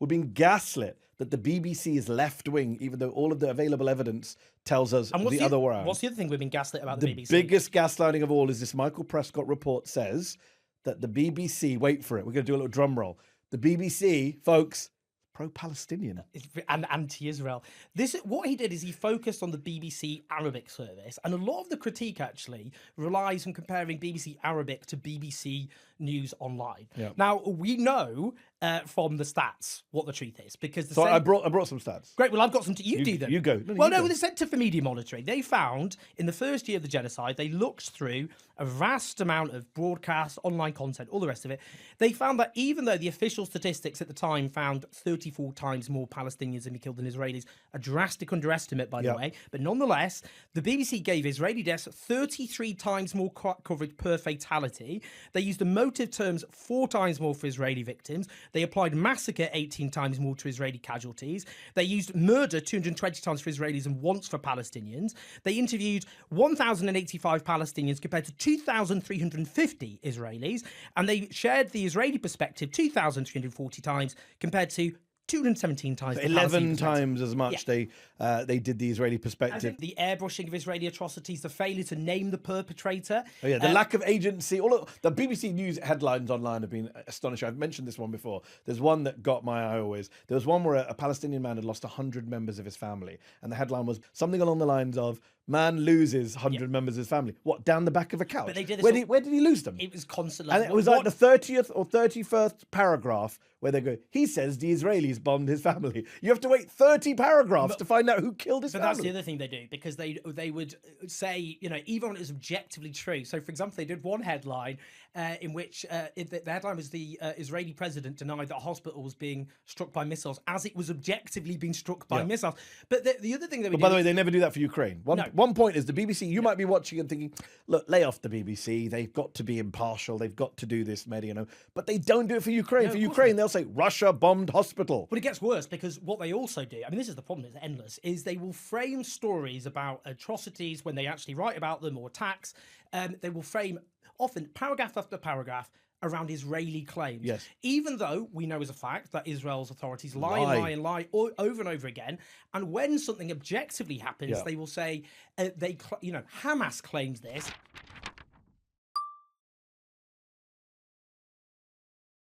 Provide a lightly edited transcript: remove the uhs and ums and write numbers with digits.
We're being gaslit that the BBC is left-wing, even though all of the available evidence tells us the other way around. What's the other thing we've been gaslit about the BBC? The biggest gaslighting of all is this Michael Prescott report says that the BBC, wait for it, we're going to do a little drum roll. The BBC, folks, pro-Palestinian. And anti-Israel. What he did is he focused on the BBC Arabic service, and a lot of the critique actually relies on comparing BBC Arabic to BBC News Online. Yeah. Now, we know from the stats what the truth is, because I brought some stats. Great, well, I've got some to you do them. You go. The Centre for Media Monitoring, they found in the first year of the genocide, they looked through a vast amount of broadcast, online content, all the rest of it. They found that even though the official statistics at the time found 34 times more Palestinians than we killed than Israelis, a drastic underestimate, by the way, but nonetheless, the BBC gave Israeli deaths 33 times more coverage per fatality. They used emotive terms 4 times more for Israeli victims. They applied massacre 18 times more to Israeli casualties. They used murder 220 times for Israelis and once for Palestinians. They interviewed 1,085 Palestinians compared to 2,350 Israelis. And they shared the Israeli perspective 2,340 times compared to 217 times. 11 times as much they did the Israeli perspective. The airbrushing of Israeli atrocities, the failure to name the perpetrator. Oh yeah, the lack of agency. All of the BBC News headlines online have been astonishing. I've mentioned this one before. There's one that got my eye always. There was one where a Palestinian man had lost 100 members of his family, and the headline was something along the lines of "Man loses 100 members of his family." What, down the back of a couch? But they did this where did he lose them? It was constantly. And it was like the 30th or 31st paragraph where they go, he says the Israelis bombed his family. You have to wait 30 paragraphs to find out who killed his family. But that's the other thing they do, because they would say, even when it was objectively true. So, for example, they did one headline in which the headline was the Israeli president denied that a hospital was being struck by missiles as it was objectively being struck by missiles. But the other thing that by the way, they never do that for Ukraine. One point is the BBC, you might be watching and thinking, look, lay off the BBC. They've got to be impartial. They've got to do this, but they don't do it for Ukraine. For Ukraine, they'll say Russia bombed hospital. But it gets worse, because what they also do, this is the problem, it's endless, is they will frame stories about atrocities when they actually write about them, or attacks. They will frame often paragraph after paragraph around Israeli claims. Yes. Even though we know as a fact that Israel's authorities lie over and over again. And when something objectively happens, they will say, Hamas claims this.